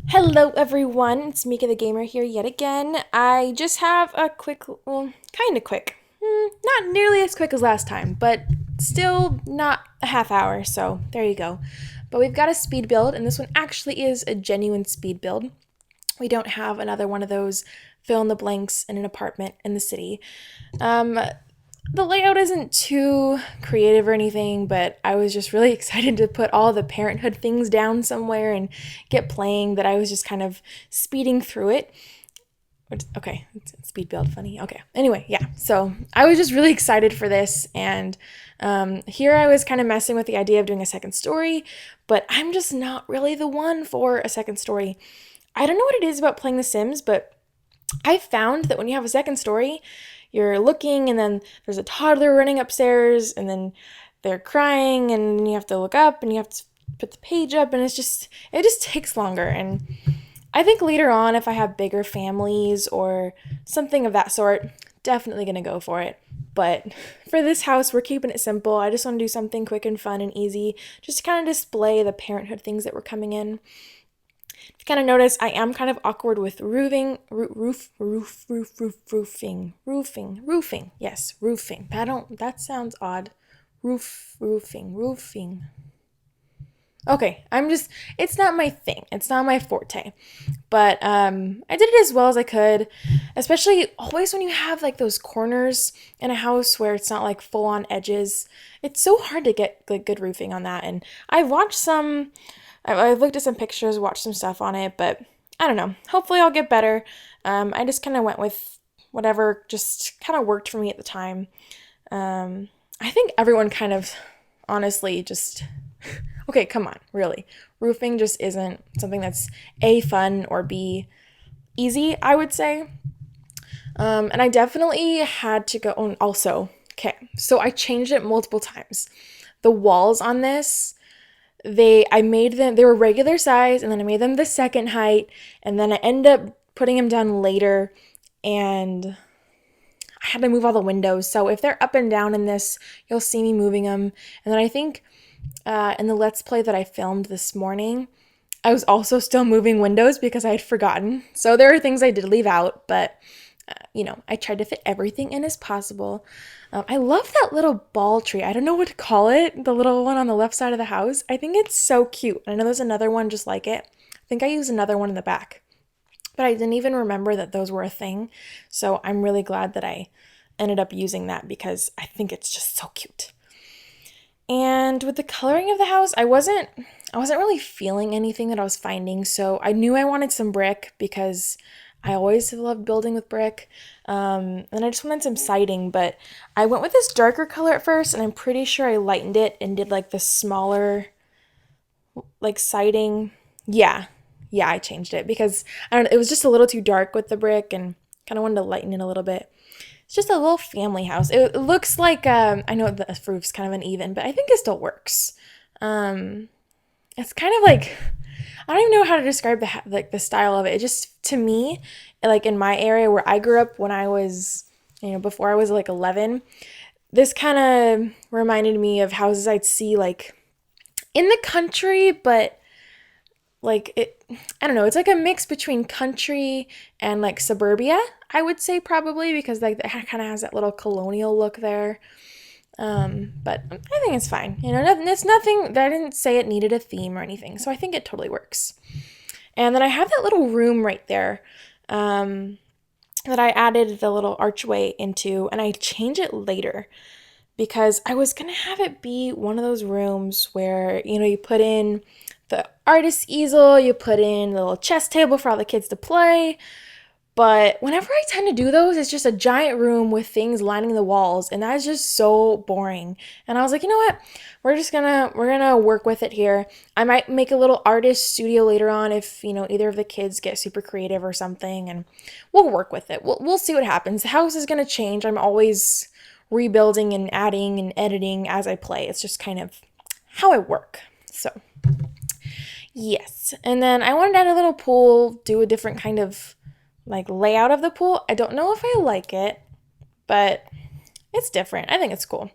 Hello everyone, it's Mika the Gamer here yet again. I just have a quick, well, kind of quick. Not nearly as quick as last time, but still not a half hour, so there you go. But we've got a speed build, and this one actually is a genuine speed build. We don't have another one of those fill in the blanks in an apartment in the city. Um, the layout isn't too creative or anything, but I was just really excited to put all the Parenthood things down somewhere and get playing that I was just kind of speeding through it. Okay, speed build funny. Okay, anyway, yeah. So I was just really excited for this, and here I was kind of messing with the idea of doing a second story, but I'm just not really the one for a second story. I don't know what it is about playing The Sims, but I found that when you have a second story, you're looking and then there's a toddler running upstairs and then they're crying and you have to look up and you have to put the page up and it just takes longer. And I think later on, if I have bigger families or something of that sort, definitely gonna go for it. But for this house, we're keeping it simple. I just want to do something quick and fun and easy, just to kind of display the Parenthood things that were coming in. If you kind of notice, I am kind of awkward with roofing. Yes, roofing. That sounds odd. Roofing. Okay, it's not my thing. It's not my forte. But I did it as well as I could, especially always when you have like those corners in a house where it's not like full on edges. It's so hard to get like good roofing on that. And I've looked at some pictures, watched some stuff on it, but I don't know. Hopefully I'll get better. I just kind of went with whatever just kind of worked for me at the time. I think everyone kind of honestly just okay, come on, really. Roofing just isn't something that's A, fun, or B, easy, I would say. And I definitely had to go, and also, okay, so I changed it multiple times. The walls on this, I made them, they were regular size, and then I made them the second height, and then I ended up putting them down later, and I had to move all the windows. So if they're up and down in this, you'll see me moving them. And then I think in the Let's Play that I filmed this morning, I was also still moving windows because I had forgotten. So there are things I did leave out, but I tried to fit everything in as possible. I love that little ball tree. I don't know what to call it, the little one on the left side of the house. I think it's so cute. I know there's another one just like it. I think I used another one in the back, but I didn't even remember that those were a thing. So I'm really glad that I ended up using that because I think it's just so cute. And with the coloring of the house, I wasn't really feeling anything that I was finding, so I knew I wanted some brick because I always have loved building with brick. And I just wanted some siding, but I went with this darker color at first, and I'm pretty sure I lightened it and did like the smaller like siding. Yeah. Yeah, I changed it because I don't know, it was just a little too dark with the brick and kind of wanted to lighten it a little bit. It's just a little family house. It looks like I know the roof's kind of uneven, but I think it still works. Um, it's kind of like I don't even know how to describe the style of it. It just to me, like in my area where I grew up when I was before I was like 11, this kind of reminded me of houses I'd see like in the country, but like it I don't know, it's like a mix between country and like suburbia, I would say probably because like it kind of has that little colonial look there. But I think it's fine. It's nothing that I didn't say it needed a theme or anything, so I think it totally works. And then I have that little room right there that I added the little archway into, and I change it later because I was gonna have it be one of those rooms where you put in the artist easel, you put in the little chess table for all the kids to play. But whenever I tend to do those, it's just a giant room with things lining the walls, and that's just so boring. And I was like, you know what? We're gonna work with it here. I might make a little artist studio later on if either of the kids get super creative or something, and we'll work with it. We'll see what happens. The house is gonna change. I'm always rebuilding and adding and editing as I play. It's just kind of how I work. So yes, and then I wanted to add a little pool, do a different kind of like layout of the pool. I don't know if I like it, but it's different. I think it's cool.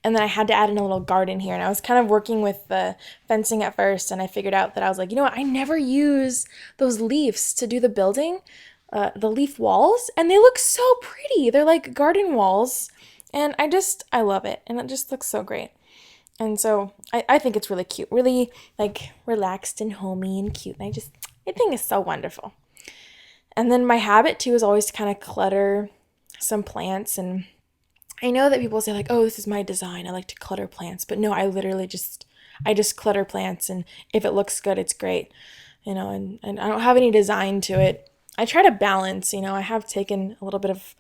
And then I had to add in a little garden here. And I was kind of working with the fencing at first. And I figured out that I was like, you know what? I never use those leaves to do the building, the leaf walls. And they look so pretty. They're like garden walls. And I love it. And it just looks so great. And so I think it's really cute, really like relaxed and homey and cute. And I think it's so wonderful. And then my habit too is always to kind of clutter some plants. And I know that people say like, oh, this is my design. I like to clutter plants. But no, I just clutter plants. And if it looks good, it's great, and I don't have any design to it. I try to balance, I have taken a little bit of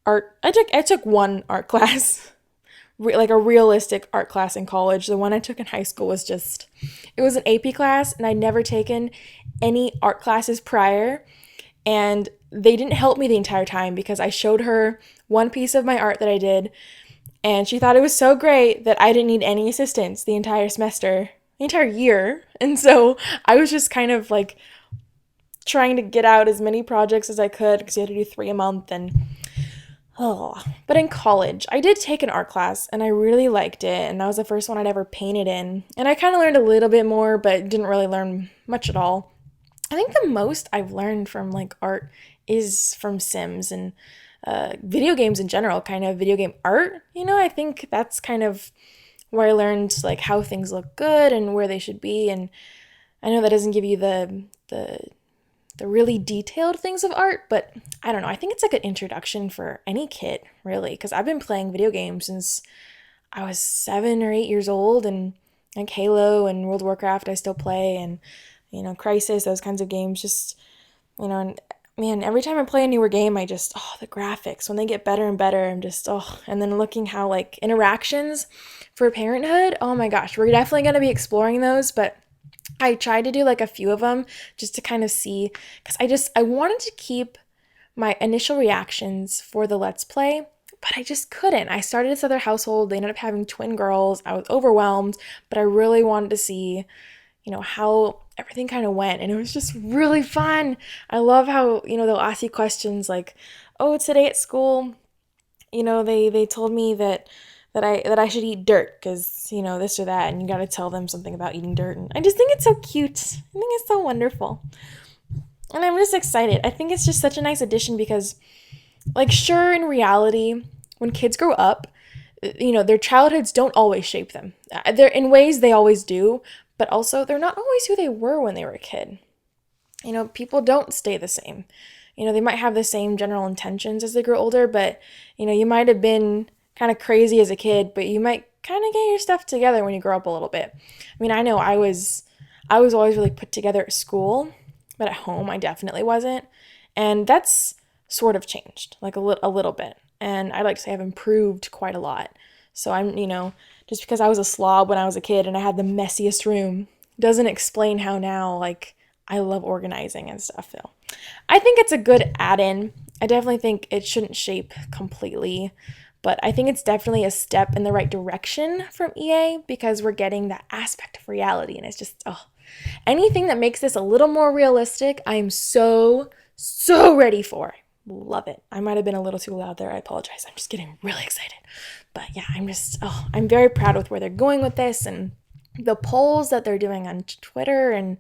art. I took one art class, like a realistic art class in college. The one I took in high school it was an AP class, and I'd never taken any art classes prior. And they didn't help me the entire time because I showed her one piece of my art that I did, and she thought it was so great that I didn't need any assistance the entire semester, the entire year. And so I was just kind of like trying to get out as many projects as I could because you had to do 3 a month. But in college, I did take an art class and I really liked it. And that was the first one I'd ever painted in. And I kind of learned a little bit more, but didn't really learn much at all. I think the most I've learned from like art is from Sims and video games in general, kind of video game art. I think that's kind of where I learned like how things look good and where they should be. And I know that doesn't give you the really detailed things of art, but I don't know. I think it's like an introduction for any kid, really, because I've been playing video games since I was 7 or 8 years old, and like Halo and World of Warcraft I still play, and Crisis, those kinds of games. Just and man, every time I play a newer game, the graphics when they get better and better, I'm just and then looking how like interactions for Parenthood. Oh my gosh, we're definitely gonna be exploring those, but I tried to do like a few of them just to kind of see, because I wanted to keep my initial reactions for the Let's Play, but I just couldn't. I started this other household. They ended up having twin girls. I was overwhelmed, but I really wanted to see, how everything kind of went. And it was just really fun. I love how, they'll ask you questions like, oh, today at school, they told me that I should eat dirt because, this or that, and you got to tell them something about eating dirt. And I just think it's so cute. I think it's so wonderful. And I'm just excited. I think it's just such a nice addition because, like, sure, in reality, when kids grow up, their childhoods don't always shape them. They're in ways they always do, but also they're not always who they were when they were a kid. People don't stay the same. They might have the same general intentions as they grow older, but, you might have been kind of crazy as a kid, but you might kind of get your stuff together when you grow up a little bit. I mean, I know I was always really put together at school, but at home I definitely wasn't. And that's sort of changed, like a little bit. And I'd like to say I've improved quite a lot. So I'm, just because I was a slob when I was a kid and I had the messiest room doesn't explain how now, like, I love organizing and stuff. So I think it's a good add-in. I definitely think it shouldn't shape completely, but I think it's definitely a step in the right direction from EA because we're getting that aspect of reality. And it's just, anything that makes this a little more realistic, I'm so ready for. Love it. I might have been a little too loud there. I apologize. I'm just getting really excited. But yeah, I'm very proud with where they're going with this and the polls that they're doing on Twitter and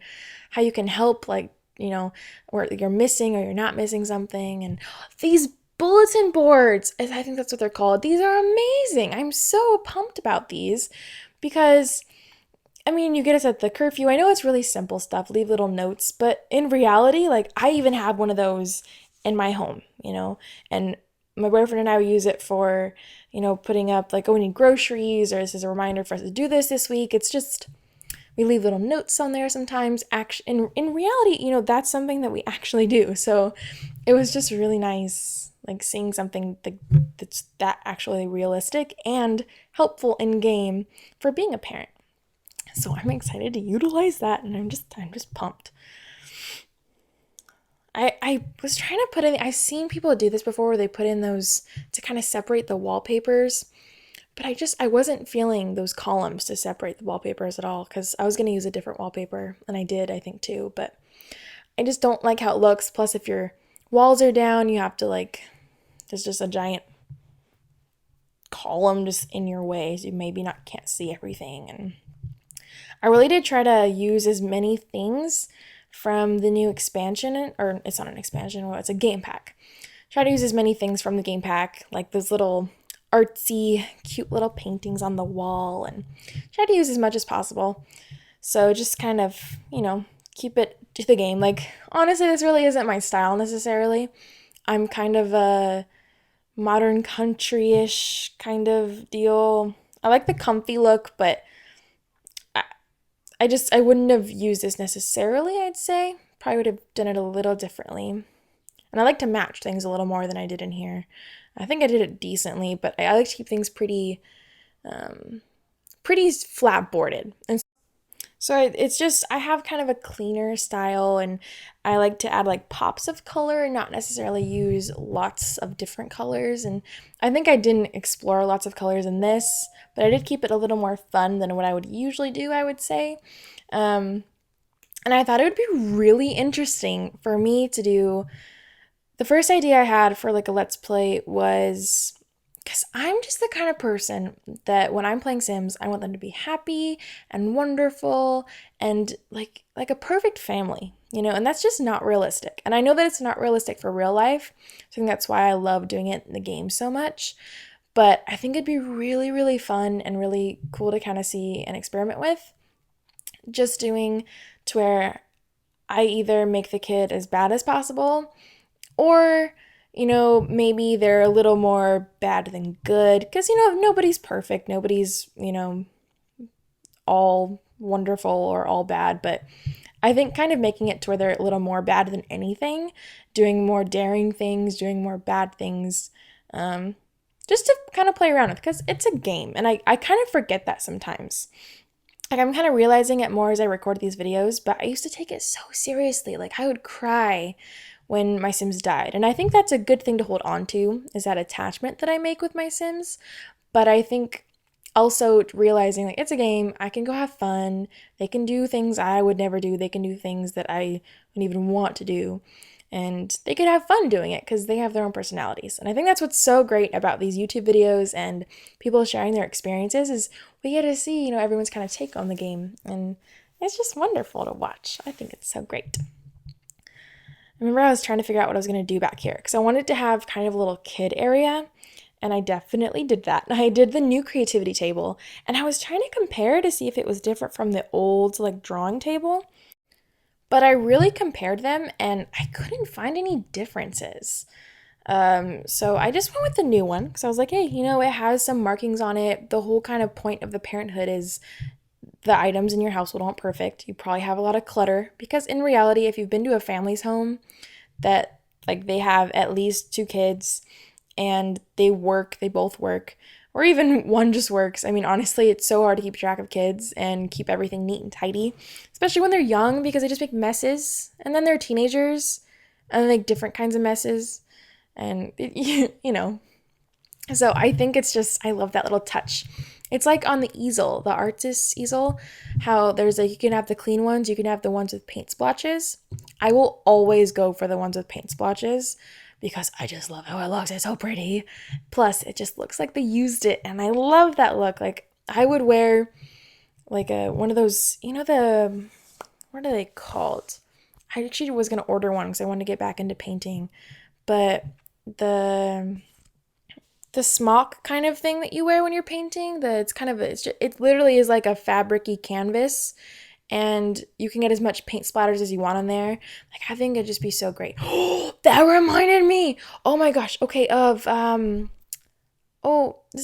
how you can help, like, or you're missing or you're not missing something. And these bulletin boards, I think that's what they're called. These are amazing. I'm so pumped about these because, I mean, you get us at the curfew. I know it's really simple stuff, leave little notes, but in reality, like, I even have one of those in my home, and my boyfriend and I would use it for, putting up like, oh, we need groceries, or this is a reminder for us to do this week. It's just, we leave little notes on there sometimes. In reality, that's something that we actually do. So it was just really nice, like seeing something that's that actually realistic and helpful in game for being a parent. So I'm excited to utilize that, and I'm just pumped. I was trying to put in, I've seen people do this before where they put in those to kind of separate the wallpapers, but I wasn't feeling those columns to separate the wallpapers at all because I was going to use a different wallpaper, and I did, I think, too, but I just don't like how it looks. Plus, if your walls are down, you have to, like, there's just a giant column just in your way, so you maybe not can't see everything. And I really did try to use as many things from the new expansion, or it's not an expansion, well, it's a game pack. Try to use as many things from the game pack, like those little artsy, cute little paintings on the wall, and try to use as much as possible. So just kind of, keep it to the game. Like, honestly, this really isn't my style necessarily. I'm kind of a modern country-ish kind of deal. I like the comfy look, but I, I wouldn't have used this necessarily, I'd say. Probably would have done it a little differently. And I like to match things a little more than I did in here. I think I did it decently, but I like to keep things pretty, pretty flat boarded. And so it's just, I have kind of a cleaner style, and I like to add like pops of color and not necessarily use lots of different colors. And I think I didn't explore lots of colors in this, but I did keep it a little more fun than what I would usually do, I would say. And I thought it would be really interesting for me to do. The first idea I had for like a Let's Play was, because I'm just the kind of person that when I'm playing Sims, I want them to be happy and wonderful and like a perfect family, and that's just not realistic. And I know that it's not realistic for real life. I think that's why I love doing it in the game so much. But I think it'd be really, really fun and really cool to kind of see and experiment with. Just doing to where I either make the kid as bad as possible, or maybe they're a little more bad than good, because, nobody's perfect. Nobody's, all wonderful or all bad. But I think kind of making it to where they're a little more bad than anything, doing more daring things, doing more bad things, just to kind of play around with, because it's a game. And I kind of forget that sometimes. Like, I'm kind of realizing it more as I record these videos, but I used to take it so seriously. Like, I would cry when my Sims died. And I think that's a good thing to hold on to, is that attachment that I make with my Sims. But I think also realizing, like, it's a game, I can go have fun, they can do things I would never do, they can do things that I wouldn't even want to do, and they could have fun doing it because they have their own personalities. And I think that's what's so great about these YouTube videos and people sharing their experiences, is we get to see, everyone's kind of take on the game, and it's just wonderful to watch. I think it's so great. I remember I was trying to figure out what I was going to do back here, because I wanted to have kind of a little kid area, and I definitely did that. I did the new creativity table, and I was trying to compare to see if it was different from the old like drawing table, but I really compared them and I couldn't find any differences. So I just went with the new one, because I was like, hey, it has some markings on it. The whole kind of point of the Parenthood is the items in your household aren't perfect. You probably have a lot of clutter, because in reality, if you've been to a family's home that like they have at least 2 kids and they both work, or even one just works. I mean, honestly, it's so hard to keep track of kids and keep everything neat and tidy, especially when they're young, because they just make messes. And then they're teenagers and they make different kinds of messes. And, so I think it's just, I love that little touch. It's like on the easel, the artist's easel, how there's like, you can have the clean ones, you can have the ones with paint splotches. I will always go for the ones with paint splotches, because I just love how it looks. It's so pretty. Plus, it just looks like they used it, and I love that look. Like, I would wear like one of those, what are they called? I actually was going to order one because I wanted to get back into painting, but the smock kind of thing that you wear when you're painting, it literally is like a fabricy canvas, and you can get as much paint splatters as you want on there. Like, I think it'd just be so great. Oh, that reminded me. Oh my gosh. Okay, this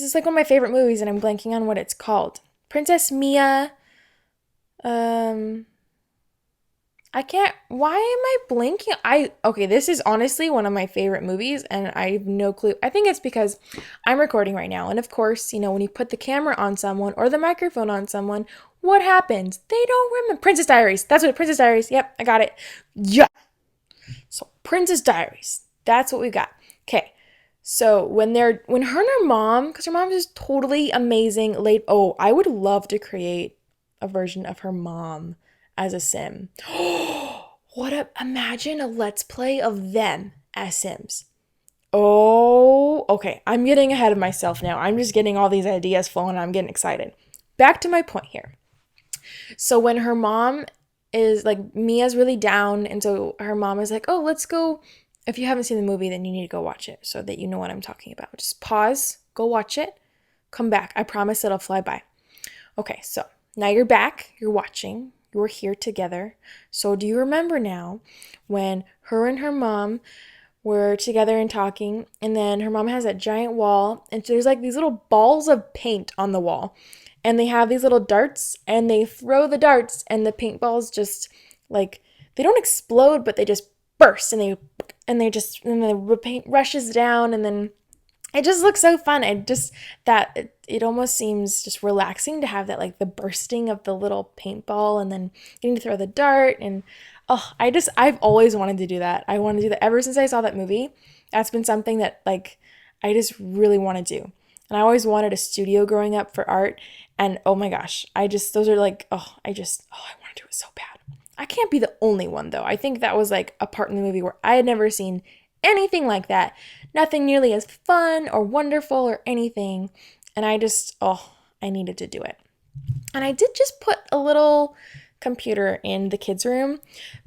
is like one of my favorite movies, and I'm blanking on what it's called. Princess Mia. Why am I blanking? Okay, this is honestly one of my favorite movies, and I have no clue. I think it's because I'm recording right now, and of course, when you put the camera on someone or the microphone on someone, what happens? They don't remember. Princess Diaries. That's what Princess Diaries. Yep, I got it. Yeah. So Princess Diaries. That's what we got. Okay. So when her and her mom, because her mom is totally amazing. I would love to create a version of her mom as a Sim. Imagine a Let's Play of them as Sims. Oh, okay. I'm getting ahead of myself now. I'm just getting all these ideas flowing and I'm getting excited. Back to my point here. So when her mom is like, Mia's really down, and so her mom is like, oh, let's go. If you haven't seen the movie, then you need to go watch it so that you know what I'm talking about. Just pause, go watch it, come back. I promise it'll fly by. Okay, so now you're back, you're watching, you're here together. So do you remember now when her and her mom were together and talking, and then her mom has that giant wall, and there's like these little balls of paint on the wall, and they have these little darts, and they throw the darts, and the paintballs just like they don't explode, but they just burst, and the paint rushes down, and then it just looks so fun. And just that it almost seems just relaxing to have that, like the bursting of the little paintball and then getting to throw the dart. And oh, I've always wanted to do that. I want to do that ever since I saw that movie. That's been something that like I just really want to do. And I always wanted a studio growing up for art. And oh my gosh, those are like, I want to do it so bad. I can't be the only one though. I think that was like a part in the movie where I had never seen anything like that. Nothing nearly as fun or wonderful or anything. And I needed to do it. And I did just put a little computer in the kids' room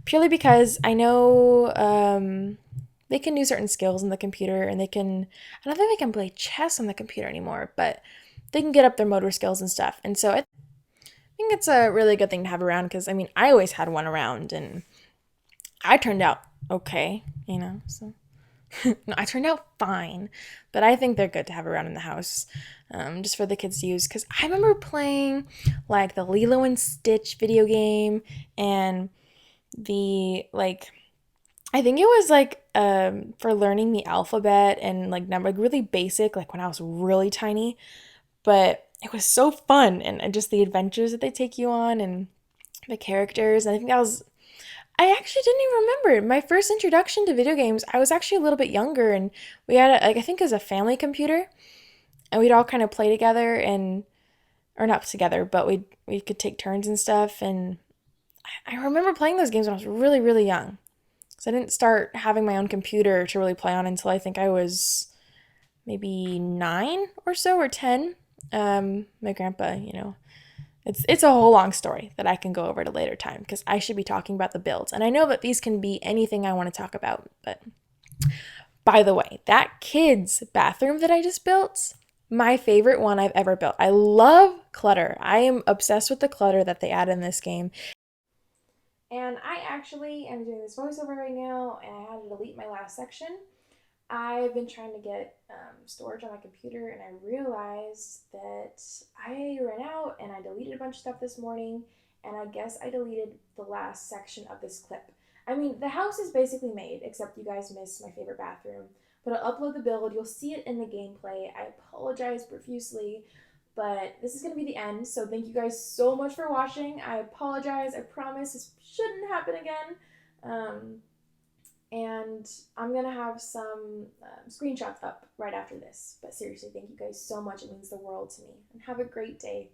purely because I know they can do certain skills in the computer, and I don't think they can play chess on the computer anymore, but they can get up their motor skills and stuff. And so I think it's a really good thing to have around because, I mean, I always had one around and I turned out okay, so. No, I turned out fine, but I think they're good to have around in the house, just for the kids to use. Because I remember playing like the Lilo and Stitch video game, and I think it was like for learning the alphabet and like number, like really basic, like when I was really tiny. But it was so fun, and just the adventures that they take you on, and the characters. And I think I actually didn't even remember. My first introduction to video games, I was actually a little bit younger, and we had, I think it was a family computer, and we'd all kind of play together, or not together, but we could take turns and stuff. And I remember playing those games when I was really, really young. So I didn't start having my own computer to really play on until I think I was maybe 9 or so, or 10. My grandpa, it's a whole long story that I can go over at a later time because I should be talking about the builds. And I know that these can be anything I want to talk about. But by the way, that kid's bathroom that I just built, my favorite one I've ever built. I love clutter. I am obsessed with the clutter that they add in this game. And I actually am doing this voiceover right now, and I had to delete my last section. I've been trying to get storage on my computer, and I realized that I ran out, and I deleted a bunch of stuff this morning, and I guess I deleted the last section of this clip. I mean, the house is basically made, except you guys missed my favorite bathroom. But I'll upload the build. You'll see it in the gameplay. I apologize profusely, but this is going to be the end. So thank you guys so much for watching. I apologize. I promise this shouldn't happen again. And I'm going to have some screenshots up right after this. But seriously, thank you guys so much. It means the world to me. And have a great day.